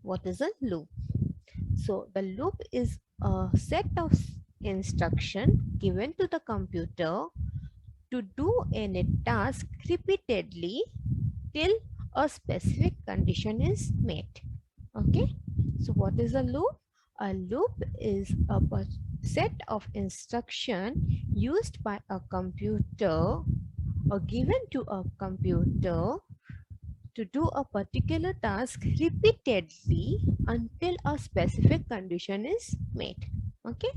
what is a loop? So the loop is a set of instruction given to the computer to do any task repeatedly till a specific condition is met. Okay, so what is a loop? A loop is a set of instruction used by a computer or given to a computer to do a particular task repeatedly until a specific condition is met. Okay,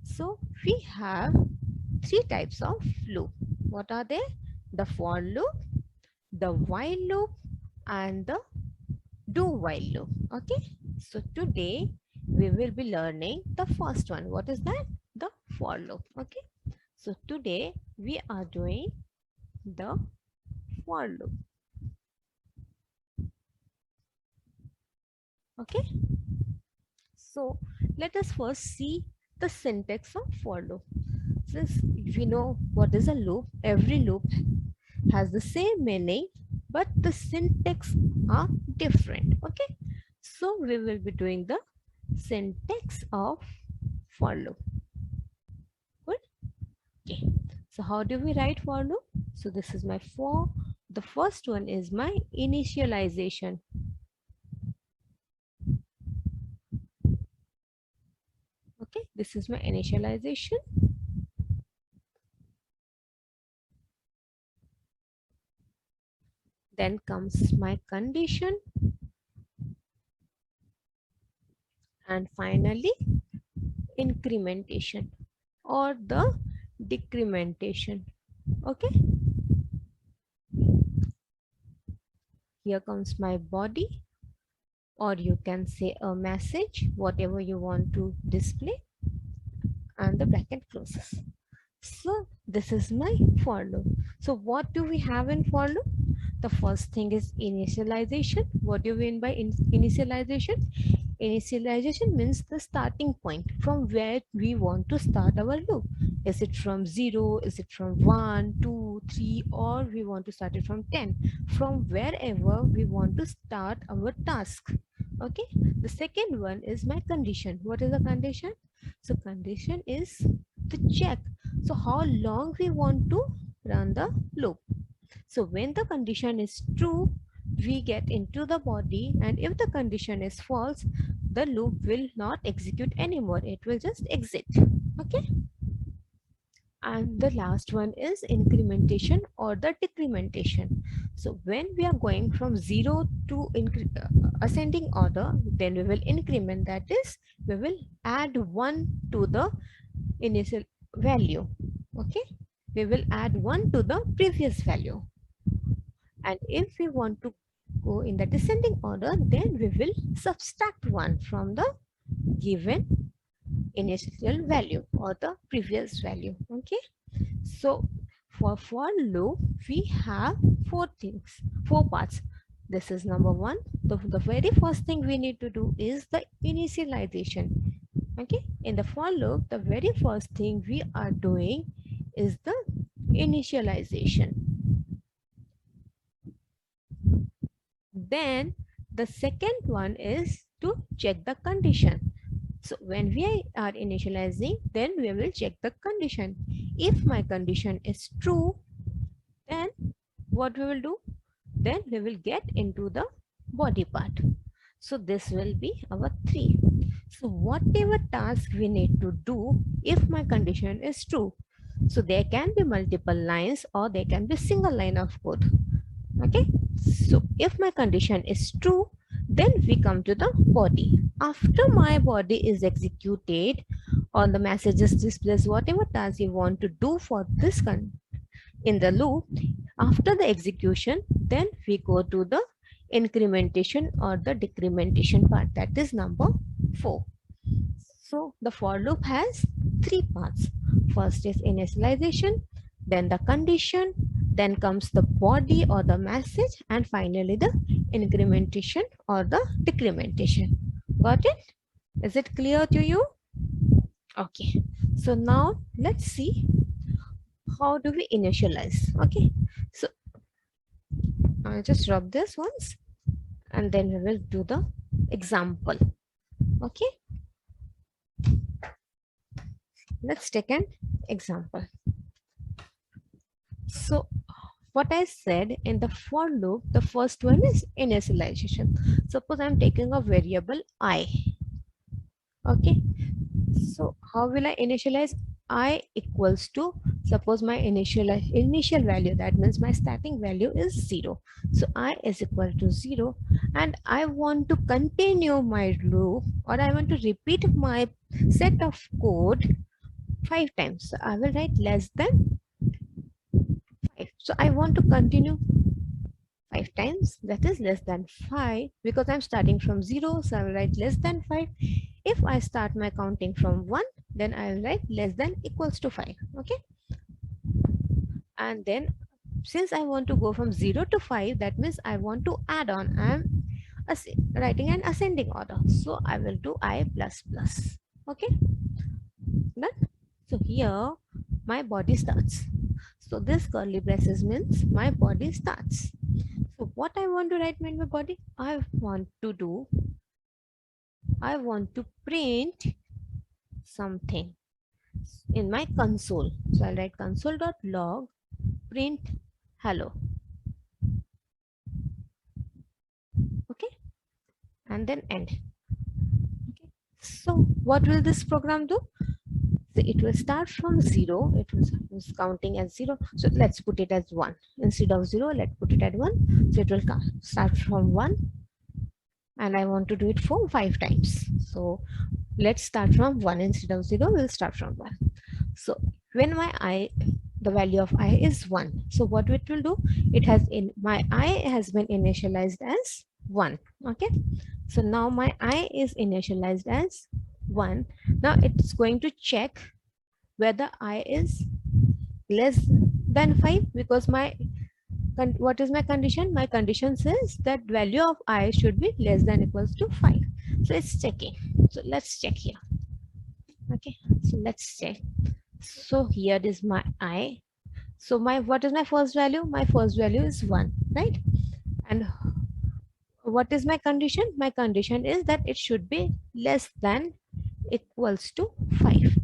so we have three types of loop. What are they? The for loop, the while loop, and the do while loop. Okay, so today we will be learning the first one. What is that? The for loop. Okay, so today we are doing the for loop. Okay, so let us first see the syntax of for loop. Since we know what is a loop, every loop has the same meaning, but the syntax are different. Okay, so we will be doing the syntax of for loop. Good. Okay, so how do we write for loop? So this is my for. The first one is my initialization. Okay, this is my initialization. Then comes my condition, and finally incrementation or the decrementation. Okay, here comes my body, or you can say a message, whatever you want to display, and the bracket closes. So this is my for loop. So what do we have in for loop? The first thing is initialization. What do you mean by initialization? Initialization means the starting point from where we want to start our loop. Is it from 0? Is it from 1, 2, 3, or we want to start it from 10? From wherever we want to start our task. Okay. The second one is my condition. What is the condition? So condition is to check. So how long we want to run the loop. So when the condition is true, we get into the body, and if the condition is false, the loop will not execute anymore. It will just exit. Okay. And the last one is incrementation or the decrementation. So when we are going from 0 to ascending order, then we will increment. That is, we will add 1 to the initial value. Okay, we will add 1 to the previous value. And if we want to go in the descending order, then we will subtract 1 from the given initial value or the previous value. Okay, so for loop we have four parts. This is number one. The very first thing we need to do is the initialization. Okay, in the for loop, the very first thing we are doing is the initialization. Then the second one is to check the condition. So when we are initializing, then we will check the condition. If my condition is true, then what we will do? Then we will get into the body part. So this will be our 3. So whatever task we need to do if my condition is true. So there can be multiple lines or there can be single line of code. Okay. So if my condition is true, then we come to the body. After my body is executed or the messages displays whatever task you want to do for this in the loop, after the execution, then we go to the incrementation or the decrementation part. That is number 4. So the for loop has 3 parts. First is initialization, then the condition, then comes the body or the message, and finally the incrementation or the decrementation. Got it? Is it clear to you? Okay. So now let's see how do we initialize. Okay. So I'll just rub this once and then we will do the example. Okay, let's take an example. So what I said in the for loop, the first one is initialization. Suppose I'm taking a variable I. Okay, so how will I initialize? I equals to, suppose my initial value, that means my starting value is 0. So I is equal to 0, and I want to continue my loop, or I want to repeat my set of code 5 times. So I will write less than 5. So I want to continue 5 times, that is less than 5, because I'm starting from 0, so I will write less than 5. If I start my counting from 1, then I will write less than equals to 5. Okay, and then since I want to go from 0 to 5, that means I want to add on. I'm writing an ascending order, so I will do I plus plus. Okay, done. So here my body starts. So this curly braces means my body starts. So what I want to write in my body, I want to print something in my console. So I'll write console.log print hello. Okay, and then end. Okay, so what will this program do? So it will start from 0. It was counting as 0. So let's put it as 1. Instead of 0, let's put it at 1. So it will start from 1, and I want to do it for 5 times. So let's start from 1. Instead of 0, we'll start from 1. So when the value of I is 1, so what it will do, my I has been initialized as 1. Okay, so now my I is initialized as 1. Now it's going to check whether I is less than 5, because what is my condition? My condition says that value of I should be less than equals to 5. So it's checking. So let's check here. Okay, so let's check. So here is my I. So what is my first value? My first value is 1, right? And what is my condition? My condition is that it should be less than equals to 5.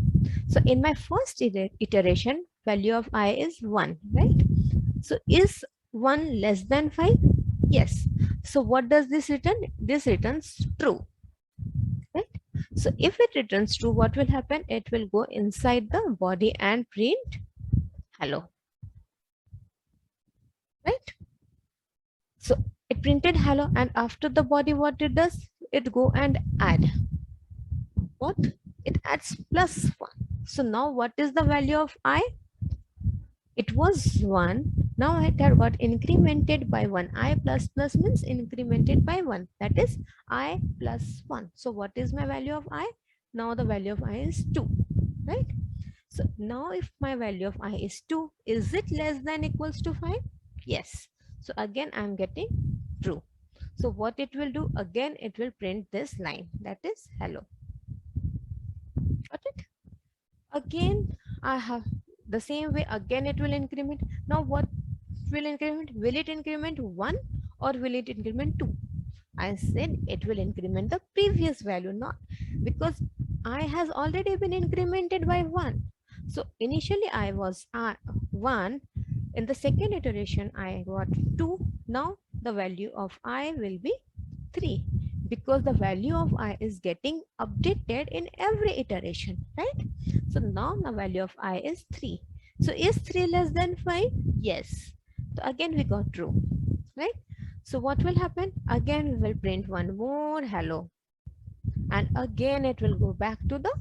So in my first iteration, value of I is 1, right? So is 1 less than 5? Yes. So what does this return? This returns true, right? So if it returns true, what will happen? It will go inside the body and print hello, right? So it printed hello, and after the body, what it does? It go and add. What? It adds plus 1. So now what is the value of I? It was 1. Now it had got incremented by 1. I plus plus means incremented by 1. That is I plus 1. So what is my value of I? Now the value of I is 2. Right? So now if my value of I is 2, is it less than equals to 5? Yes. So again I am getting true. So what it will do? Again it will print this line. That is hello. Got it? Again I have the same way. Again it will increment. Now what will increment? Will it increment 1 or will it increment 2? I said it will increment the previous value, not because I has already been incremented by 1. So initially I was 1. In the second iteration I got 2. Now the value of I will be 3, because the value of I is getting updated in every iteration, right? So now the value of I is 3. So is 3 less than 5? Yes. So again we got true, right? So what will happen? Again we will print one more hello, and again it will go back to the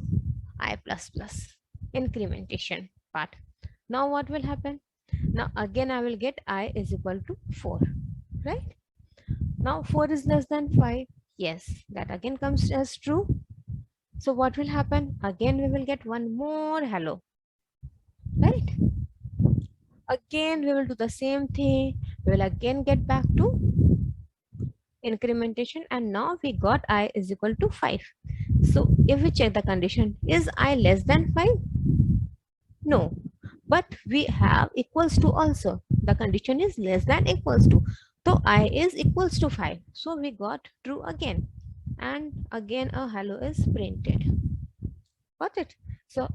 I plus plus incrementation part. Now what will happen? Now again I will get I is equal to 4, right? Now 4 is less than 5. Yes, that again comes as true. So what will happen? Again we will get one more hello, right? Again we will do the same thing. We will again get back to incrementation, and now we got I is equal to 5. So if we check the condition, is I less than 5? No, but we have equals to also. The condition is less than equals to. So I is equals to 5. So we got true again. and again a hello is printed. Got it? So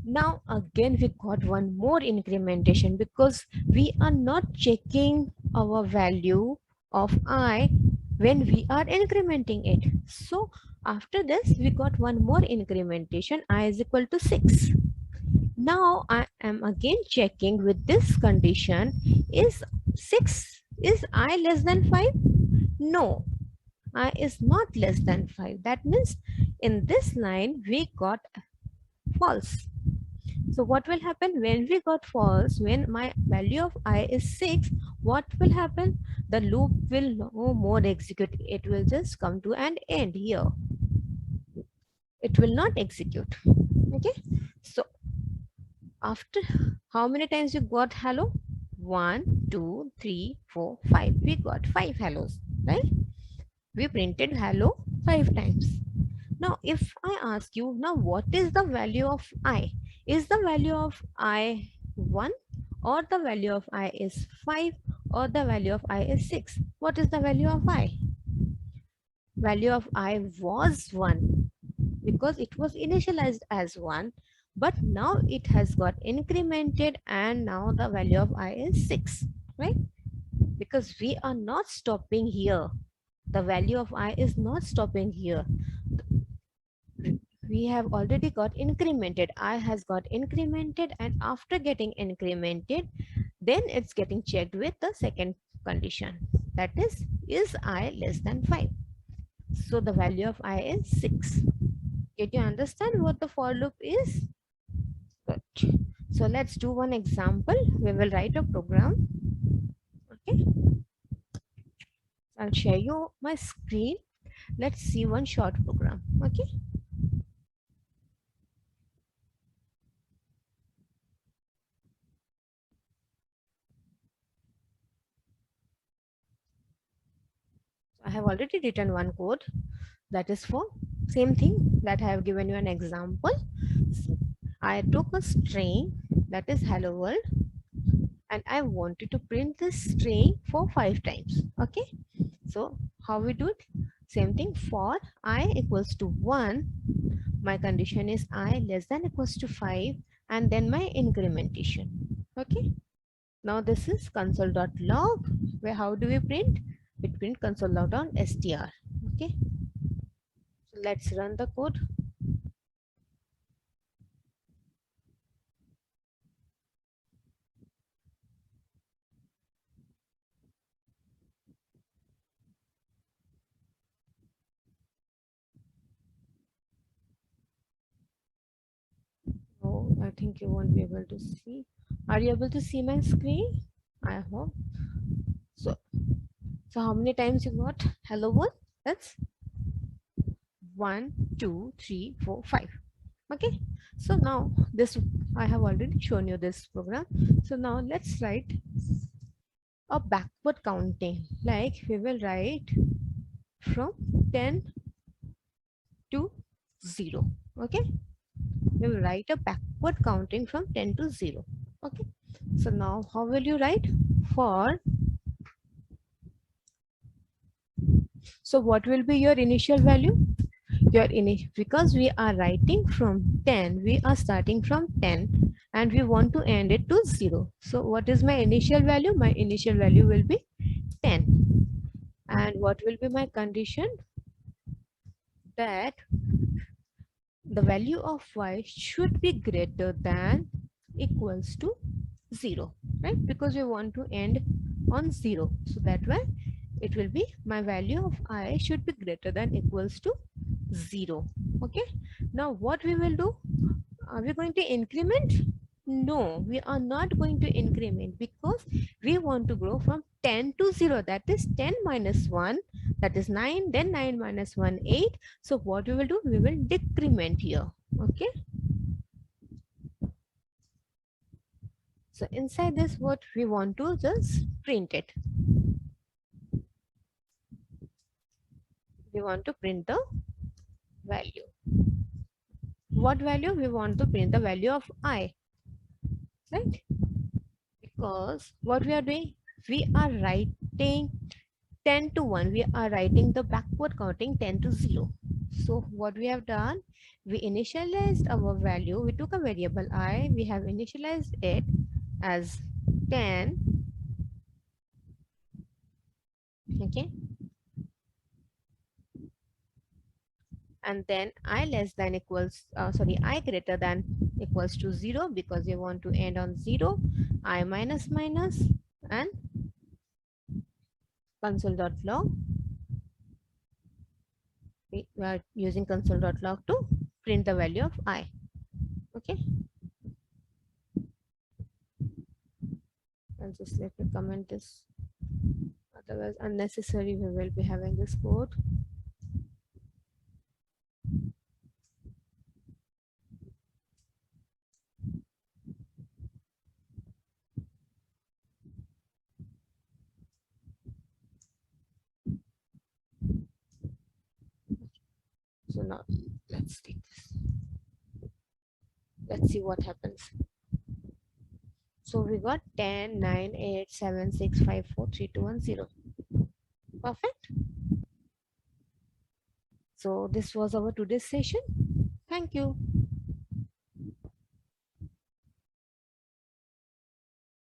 now again we got one more incrementation because we are not checking our value of I when we are incrementing it. So after this we got one more incrementation, I is equal to 6. Now I am again checking with this condition, is 6, is I less than 5? No, I is not less than 5. That means in this line we got false. So what will happen when we got false, when my value of I is 6, what will happen? The loop will no more execute. It will just come to an end here. It will not execute. Okay. So after how many times you got hello? 1, 2, 3, 4, 5. We got 5 hellos, right? We printed hello 5 times. Now, if I ask you, now what is the value of I? Is the value of I 1, or the value of I is 5, or the value of I is 6? What is the value of I? Value of I was 1 because it was initialized as 1, but now it has got incremented and now the value of I is 6, right? Because we are not stopping here. The value of I is not stopping here. We have already got incremented. I has got incremented, and after getting incremented, then it's getting checked with the second condition, that is I less than 5? So the value of I is 6. Did you understand what the for loop is? Good. So let's do one example. We will write a program. Okay, I'll share you my screen. Let's see one short program. Okay, I have already written one code that is for same thing that I have given you an example. I took a string that is hello world and I wanted to print this string for 5 times. Okay, so how we do it? Same thing, for I equals to 1, my condition is I less than equals to 5, and then my incrementation. Okay, now this is console.log, where how do we print? We print console.log.str. Okay, so let's run the code. Oh, I think you won't be able to see. Are you able to see my screen? I hope. So, so how many times you got hello world? That's 1, 2, 3, 4, 5. Okay. So now this, I have already shown you this program. So now let's write a backward counting. Like we will write from 10 to 0. Okay. We will write a backward counting from 10 to 0. Okay, so now how will you write? For, so what will be your initial value? Your because we are writing from 10, we are starting from 10 and we want to end it to 0. So what is my initial value? My initial value will be 10. And what will be my condition? That the value of y should be greater than equals to 0, right? Because we want to end on 0, so that way it will be my value of I should be greater than equals to 0. Okay, now what we will do? Are we going to increment? No, we are not going to increment because we want to grow from 10 to 0. That is 10 minus 1, that is 9, then 9 minus 1, 8. So what we will do? We will decrement here. Okay. So inside this, what we want to just print it. We want to print the value. What value? We want to print the value of I, right? Because what we are doing, we are writing 10 to 1, we are writing the backward counting 10 to 0. So what we have done, we initialized our value. We took a variable I, we have initialized it as 10. Okay, and then I less than equals I greater than equals to 0, because we want to end on 0. I minus minus, and console.log, we are using console.log to print the value of I. Okay, and just let me comment this, otherwise unnecessary we will be having this code. So now let's take this, let's see what happens. So we got 10 9 8 7 6 5 4 3 2 1 0. Perfect. So this was our today's session. Thank you.